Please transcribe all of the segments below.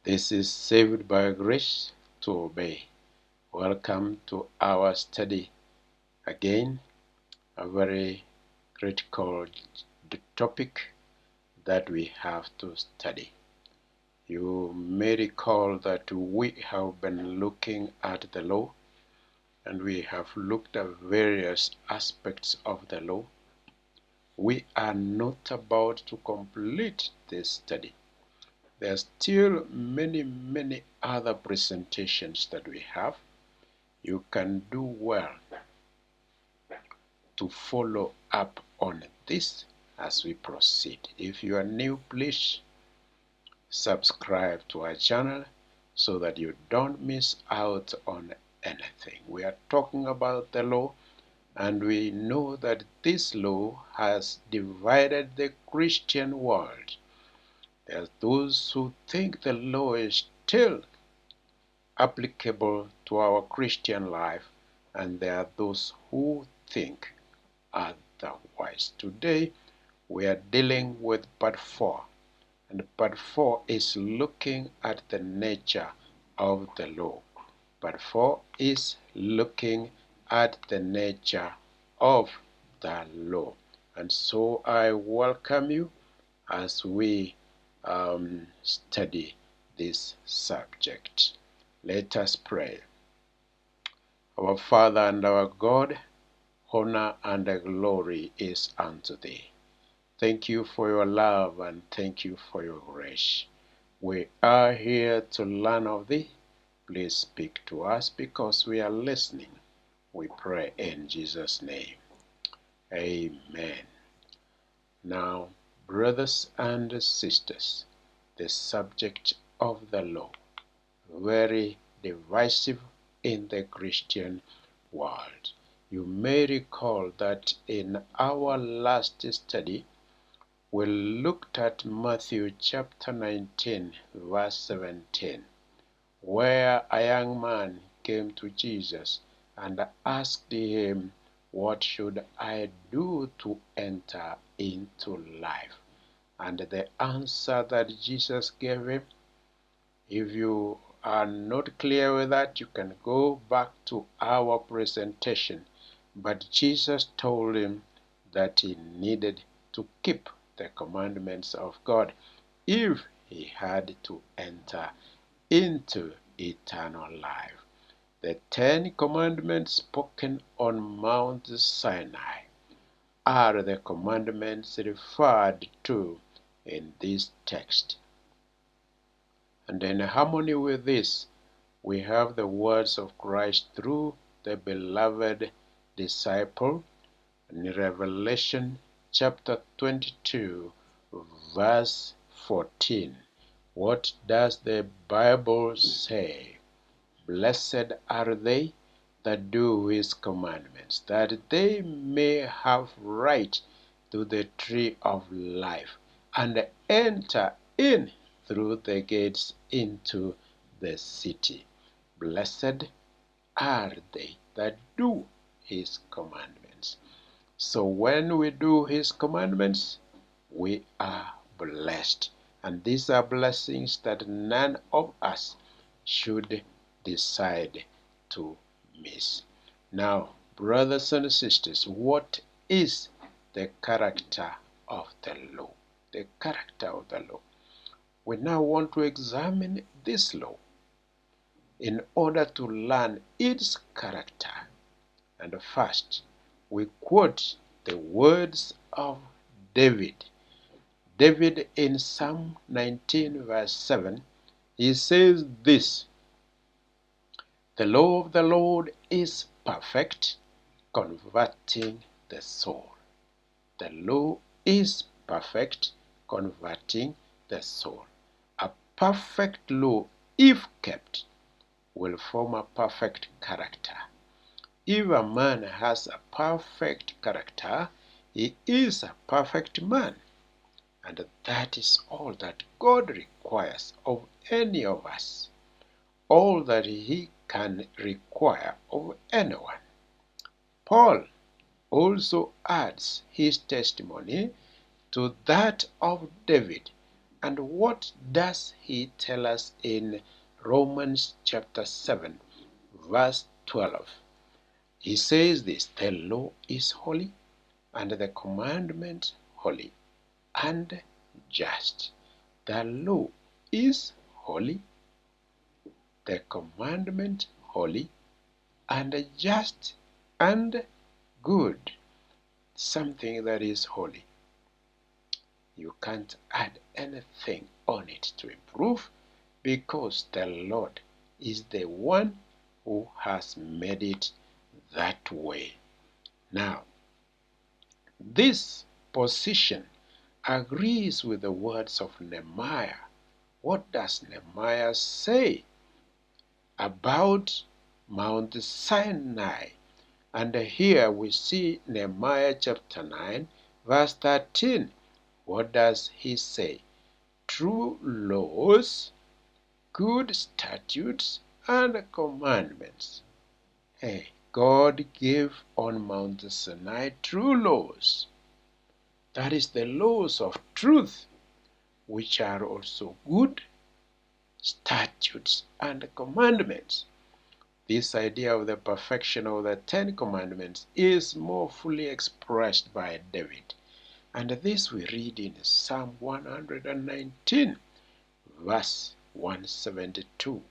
This is Saved by Grace to Obey. Welcome to our study again, a very critical topic that we have to study. You may recall that we have been looking at the law, and we have looked at various aspects of the law. We are not about to complete this study. There are still many other presentations that we have. You can do well to follow up on this as we proceed. If you are new, please subscribe to our channel so that you don't miss out on anything. We are talking about the law, and we know that this law has divided the Christian world. There are those who think the law is still applicable to our Christian life, and there are those who think otherwise. Today we are dealing with part 4, and part 4 is looking at the nature of the law. Part 4 is looking at the nature of the law. And so I welcome you as we study this subject. Let us pray. Our Father and our God, honor and glory is unto thee. Thank you for your love and thank you for your grace. We are here to learn of thee. Please speak to us because we are listening. We pray in Jesus' name. Amen. Now, brothers and sisters, the subject of the law, very divisive in the Christian world. You may recall that in our last study, we looked at Matthew chapter 19, verse 17, where a young man came to Jesus and asked him, "What should I do to enter into life?" And the answer that Jesus gave him, if you are not clear with that, you can go back to our presentation. But Jesus told him that he needed to keep the commandments of God if he had to enter into eternal life. The 10 commandments spoken on Mount Sinai are the commandments referred to in this text. And in harmony with this, we have the words of Christ through the beloved disciple in Revelation chapter 22, verse 14. What does the Bible say? Blessed are they that do his commandments, that they may have right to the tree of life and enter in through the gates into the city. Blessed are they that do his commandments. So when we do his commandments, we are blessed. And these are blessings that none of us should decide to miss. Now, brothers and sisters, what is the character of the law? The character of the law. We now want to examine this law in order to learn its character. And first, we quote the words of David. David in Psalm 19 verse 7, he says this: "The law of the Lord is perfect, converting the soul." The law is perfect, converting the soul. A perfect law, if kept, will form a perfect character. If a man has a perfect character, he is a perfect man. And that is all that God requires of any of us, all that he can require of anyone. Paul also adds his testimony to that of David And what does he tell us in Romans chapter 7, verse 12? He says this: the law is holy, and the commandment holy and just. The law is holy, the commandment holy, and just and good. Something that is holy. You can't add anything on it to improve, because the Lord is the one who has made it that way. Now, this position agrees with the words of Nehemiah. What does Nehemiah say about Mount Sinai? And here we see Nehemiah chapter 9, verse 13. What does he say? True laws, good statutes, and commandments. Hey, God gave on Mount Sinai true laws. That is the laws of truth, which are also good statutes and commandments. This idea of the perfection of the Ten Commandments is more fully expressed by David. And this we read in Psalm 119, verse 172.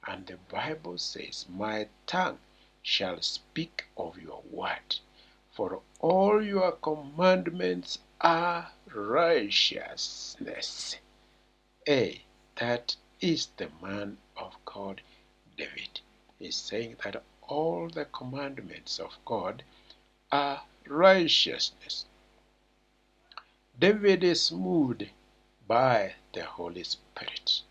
And the Bible says, my tongue shall speak of your word, for all your commandments are righteousness. That is the man of God, David. Is saying that all the commandments of God are righteousness. David is moved by the Holy Spirit.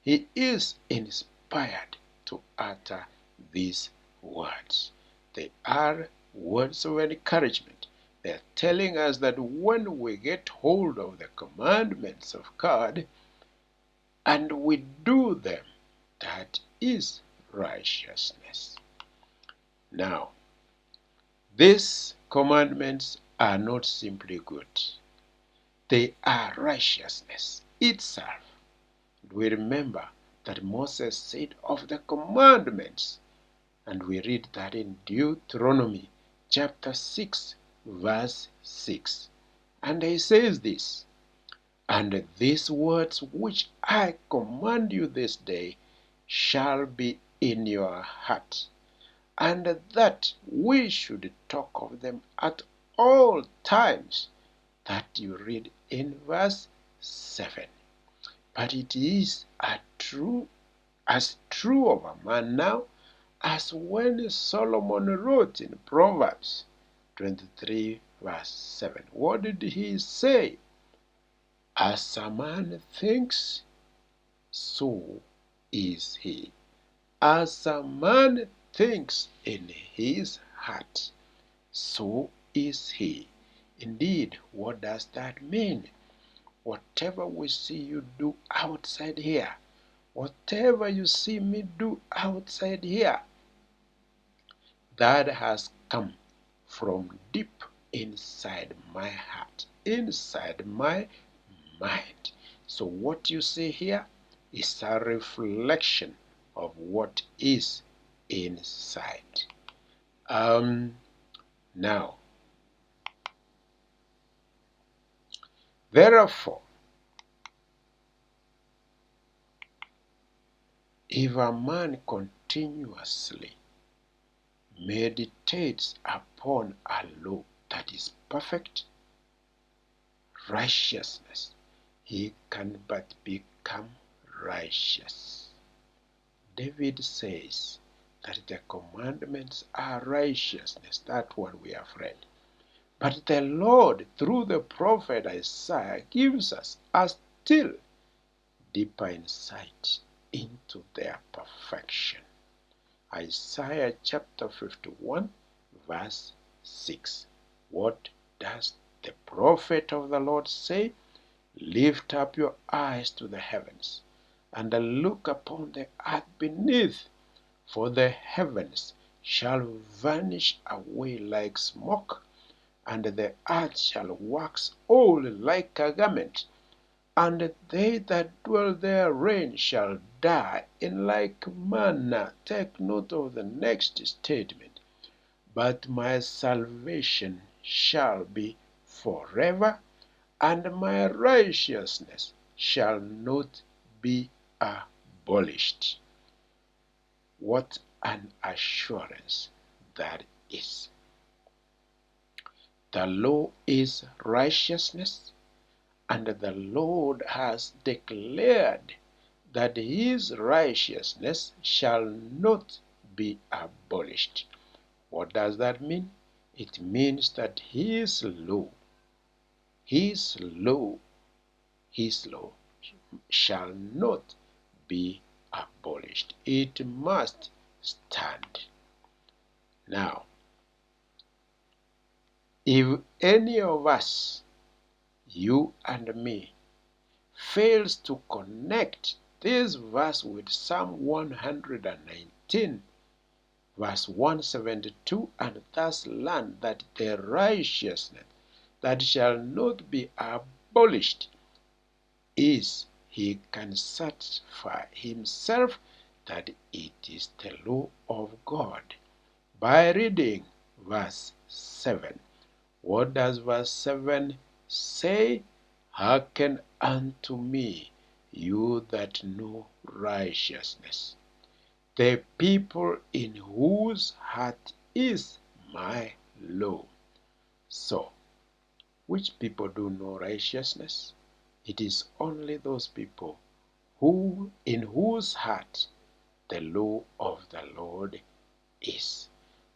He is inspired to utter these words. They are words of encouragement. They are telling us that when we get hold of the commandments of God and we do them, that is righteousness. Now, these commandments are not simply good. They are righteousness itself. We remember that Moses said of the commandments, and we read that in Deuteronomy chapter 6, verse 6. And he says this, and these words which I command you this day shall be in your heart, and that we should talk of them at all times. That you read in verse 7. But it is as true of a man now as when Solomon wrote in Proverbs 23, verse 7. What did he say? As a man thinks, so is he. As a man thinks in his heart, so is he. Indeed, what does that mean? Whatever we see you do outside here, whatever you see me do outside here, that has come from deep inside my heart, inside my mind. So what you see here is a reflection of what is inside. Now, therefore, if a man continuously meditates upon a law that is perfect, righteousness, he can but become righteous. David says that the commandments are righteousness. That's what we have read. But the Lord, through the prophet Isaiah, gives us a still deeper insight into their perfection. Isaiah chapter 51, verse 6. What does the prophet of the Lord say? Lift up your eyes to the heavens, and look upon the earth beneath, for the heavens shall vanish away like smoke, and the earth shall wax old like a garment, and they that dwell therein shall die in like manner. Take note of the next statement. But my salvation shall be forever, and my righteousness shall not be abolished. What an assurance that is! The law is righteousness, and the Lord has declared that his righteousness shall not be abolished. What does that mean? It means that his law shall not be abolished. It must stand. Now, if any of us, you and me, fails to connect this verse with Psalm 119, verse 172, and thus learn that the righteousness that shall not be abolished is, he can satisfy himself that it is the law of God by reading verse 7. What does verse 7 say? Hearken unto me, you that know righteousness, the people in whose heart is my law. So, which people do know righteousness? It is only those people in whose heart the law of the Lord is.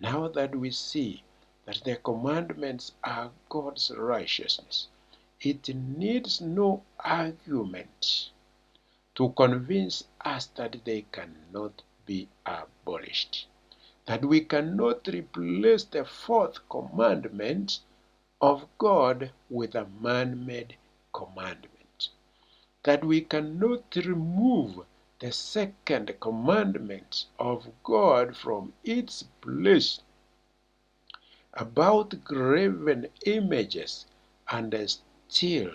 Now that we see that the commandments are God's righteousness, it needs no argument to convince us that they cannot be abolished, that we cannot replace the fourth commandment of God with a man-made commandment, that we cannot remove the second commandment of God from its place about graven images and still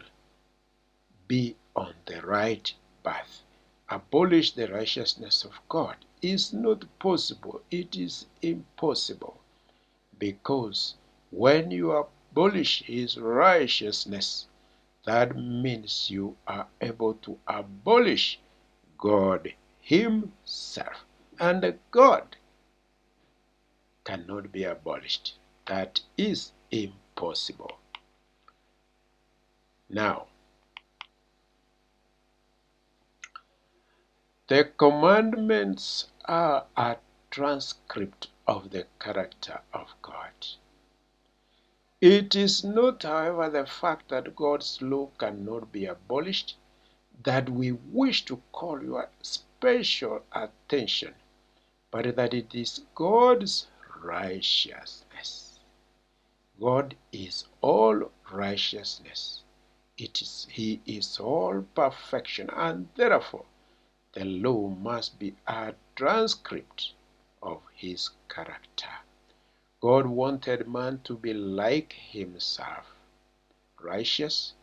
be on the right path. Abolish the righteousness of God is not possible. It is impossible, because when you abolish his righteousness, that means you are able to abolish God himself. And God cannot be abolished. That is impossible. Now, the commandments are a transcript of the character of God. It is not, however, the fact that God's law cannot be abolished that we wish to call your special attention, but that it is God's righteousness. God is all righteousness. He is all perfection, and therefore the law must be a transcript of his character. God wanted man to be like himself, righteous.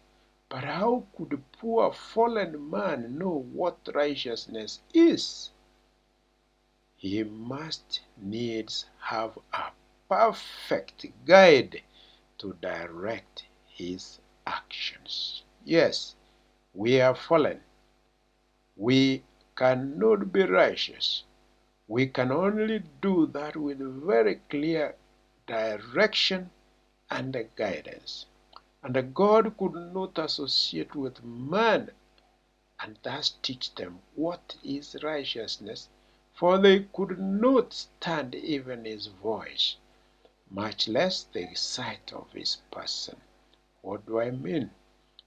But how could poor fallen man know what righteousness is? He must needs have a perfect guide to direct his actions. Yes, we are fallen. We cannot be righteous. We can only do that with very clear direction and guidance. And God could not associate with man and thus teach them what is righteousness, for they could not stand even his voice, much less the sight of his person. What do I mean?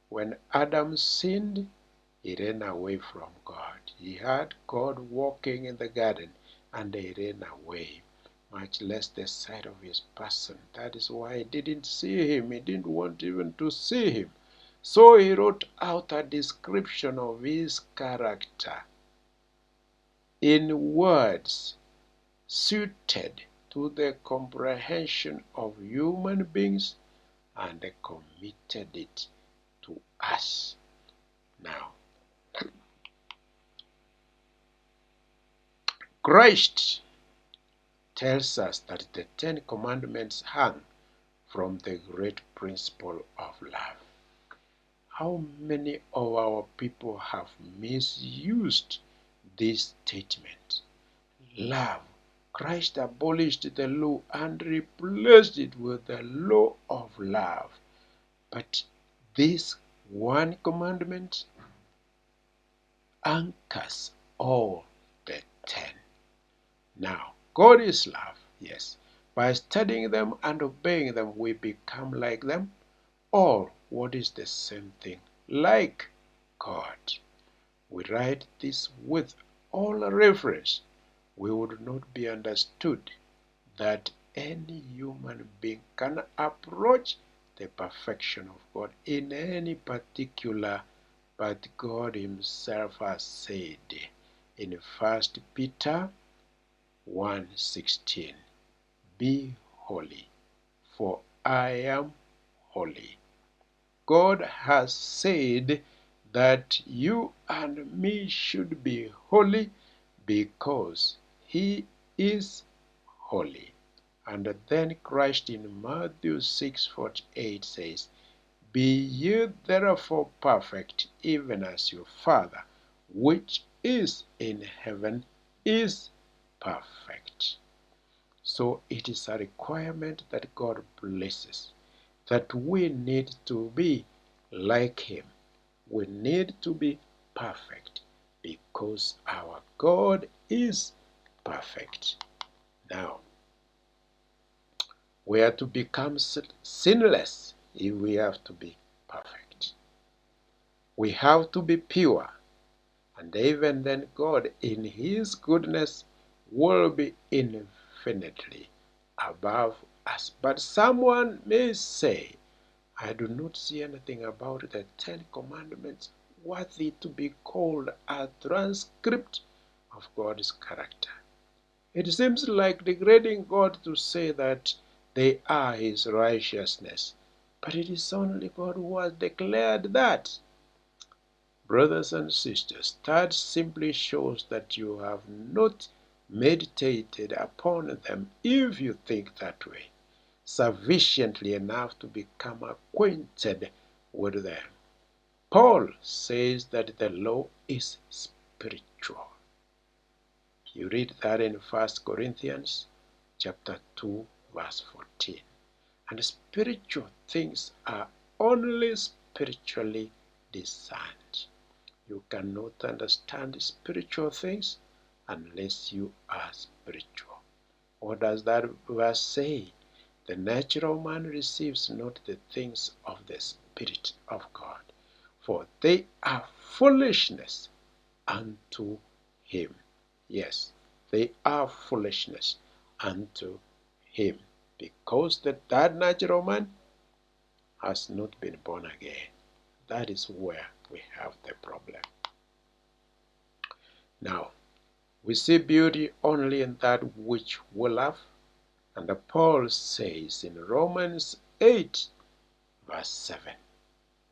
When Adam sinned, he ran away from God. He had God walking in the garden, and he ran away, much less the sight of his person. That is why he didn't see him. He didn't want even to see him. So he wrote out a description of his character in words suited to the comprehension of human beings, and committed it to us. Now, Christ tells us that the Ten Commandments hang from the great principle of love. How many of our people have misused this statement? Love. Christ abolished the law and replaced it with the law of love. But this one commandment anchors all the 10. Now, God is love, yes. By studying them and obeying them, we become like them, or what is the same thing, like God. We write this with all reverence. We would not be understood that any human being can approach the perfection of God in any particular, but God himself has said in 1 Peter 1:16, "Be holy, for I am holy." God has said that you and me should be holy because he is holy. And then Christ in Matthew 6:48 says, "Be ye therefore perfect, even as your Father, which is in heaven, is perfect." So it is a requirement that God places, that we need to be like him. We need to be perfect because our God is perfect. Now, we are to become sinless if we have to be perfect. We have to be pure, and even then God in his goodness will be infinitely above us. But someone may say, "I do not see anything about the 10 Commandments worthy to be called a transcript of God's character." It seems like degrading God to say that they are his righteousness, but it is only God who has declared that. Brothers and sisters, that simply shows that you have not meditated upon them, if you think that way, sufficiently enough to become acquainted with them. Paul says that the law is spiritual. You read that in 1 Corinthians chapter 2, verse 14. And spiritual things are only spiritually discerned. You cannot understand spiritual things unless you are spiritual. What does that verse say? The natural man receives not the things of the Spirit of God, for they are foolishness unto him. Yes, they are foolishness unto him, because that natural man has not been born again. That is where we have the problem. Now, we see beauty only in that which we love, and Paul says in Romans 8, verse 7.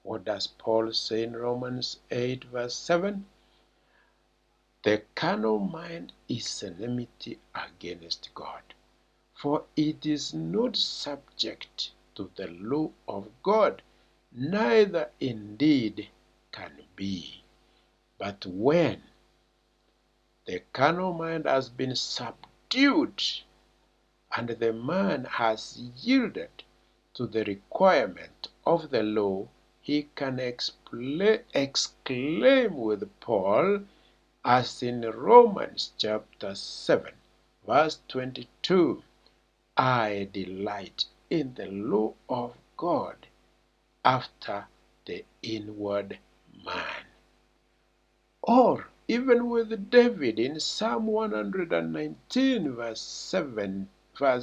What does Paul say in Romans 8, verse 7? The carnal mind is enmity against God, for it is not subject to the law of God, neither indeed can be. But when the carnal mind has been subdued, and the man has yielded to the requirement of the law, he can exclaim with Paul, as in Romans chapter 7, verse 22, "I delight in the law of God after the inward man." Or even with David in Psalm 119, verse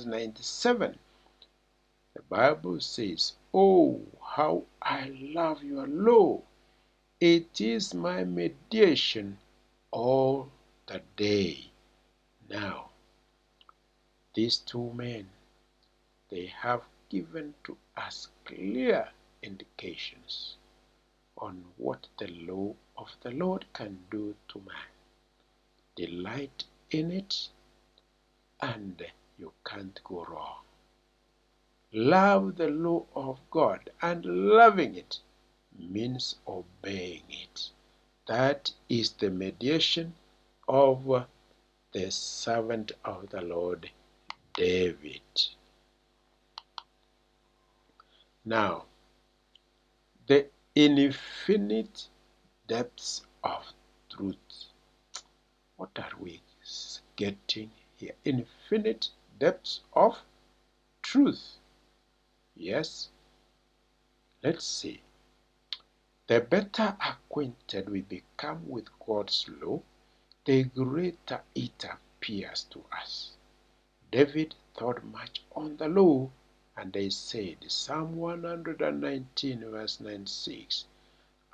97, the Bible says, "Oh, how I love your law. It is my meditation all the day." Now, these two men, they have given to us clear indications on what the law of the Lord can do to man. Delight in it, and you can't go wrong. Love the law of God, and loving it means obeying it. That is the mediation of the servant of the Lord, David. Now, the infinite depths of truth. What are we getting here? Infinite depths of truth. Yes, let's see. The better acquainted we become with God's law, the greater it appears to us. David thought much on the law, and they said, Psalm 119 verse 96,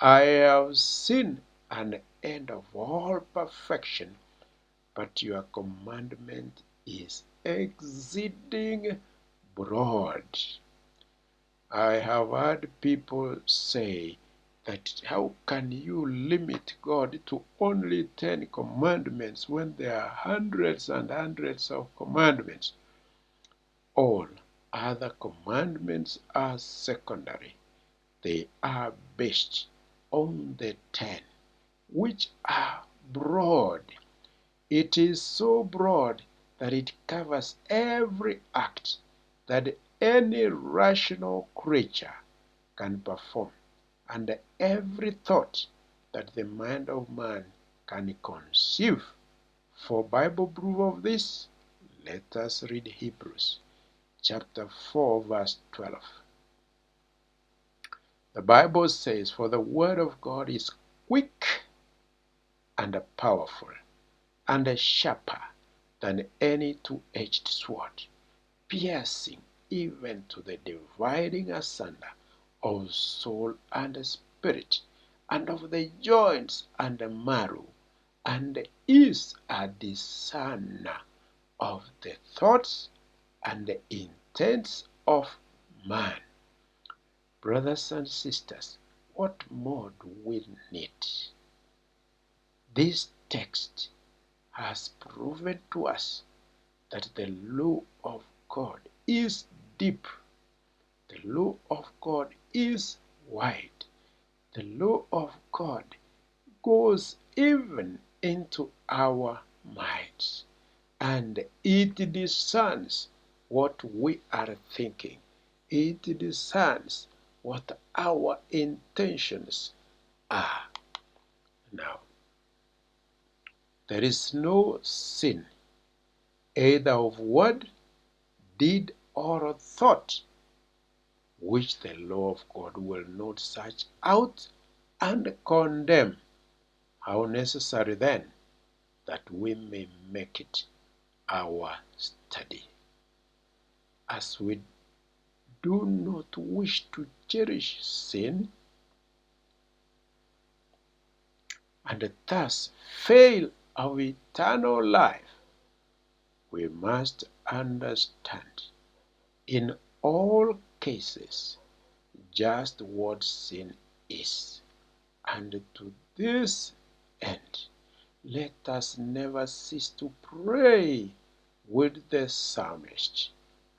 I have seen an end of all perfection, but your commandment is exceeding broad. I have heard people say that how can you limit God to only 10 commandments when there are hundreds and hundreds of commandments? All other commandments are secondary. They are based on the 10, which are broad. It is so broad that it covers every act that any rational creature can perform, and every thought that the mind of man can conceive. For Bible proof of this, let us read Hebrews chapter 4 verse 12. The Bible says, For the word of God is quick and powerful, and sharper than any two-edged sword, piercing even to the dividing asunder of soul and spirit, and of the joints and the marrow, and is a discerner of the thoughts and the intents of man. Brothers and sisters, what more do we need? This text has proven to us that the law of God is deep. The law of God is wide. The law of God goes even into our minds, and it discerns what we are thinking. It discerns what our intentions are. Now, there is no sin, either of word, deed, or thought, which the law of God will not search out and condemn. How necessary then that we may make it our study. As we do not wish to cherish sin, and thus fail of eternal life, we must understand in all cases just what sin is. And to this end, let us never cease to pray with the psalmist.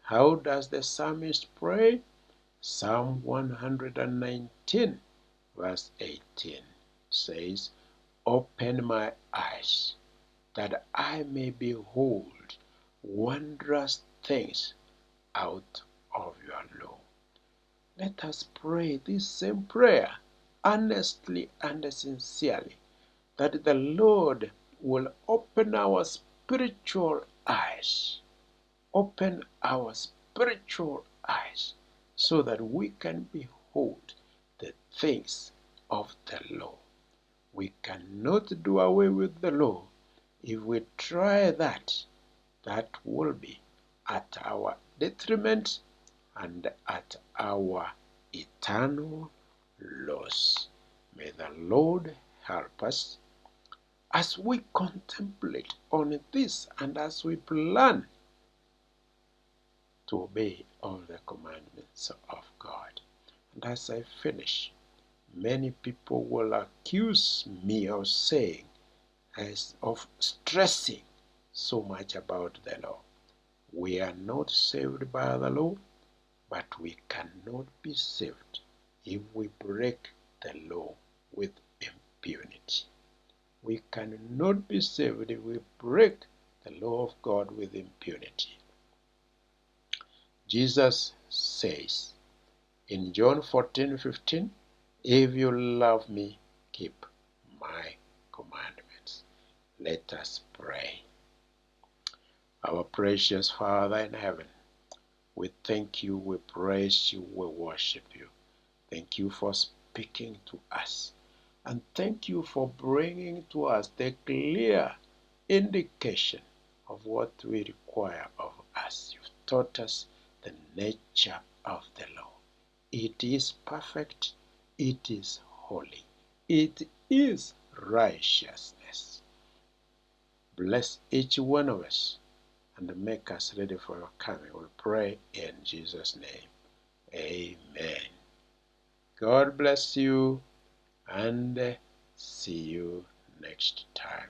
How does the psalmist pray? Psalm 119 verse 18 says, Open my eyes, that I may behold wondrous things out of your law. Let us pray this same prayer earnestly and sincerely, that the Lord will open our spiritual eyes. Open our spiritual eyes so that we can behold the things of the law. We cannot do away with the law. If we try that, that will be at our detriment and at our eternal loss. May the Lord help us as we contemplate on this and as we plan to obey all the commandments of God. And as I finish, Many people will accuse me of stressing so much about the law. We are not saved by the law, but we cannot be saved if we break the law with impunity. We cannot be saved if we break the law of God with impunity. Jesus says in John 14:15, if you love me, keep my commandments. Let us pray. Our precious Father in heaven, we thank you, we praise you, we worship you. Thank you for speaking to us. And thank you for bringing to us the clear indication of what we require of us. You've taught us the nature of the law. It is perfect, it is holy, it is righteousness. Bless each one of us and make us ready for your coming. We pray in Jesus' name. Amen. God bless you and see you next time.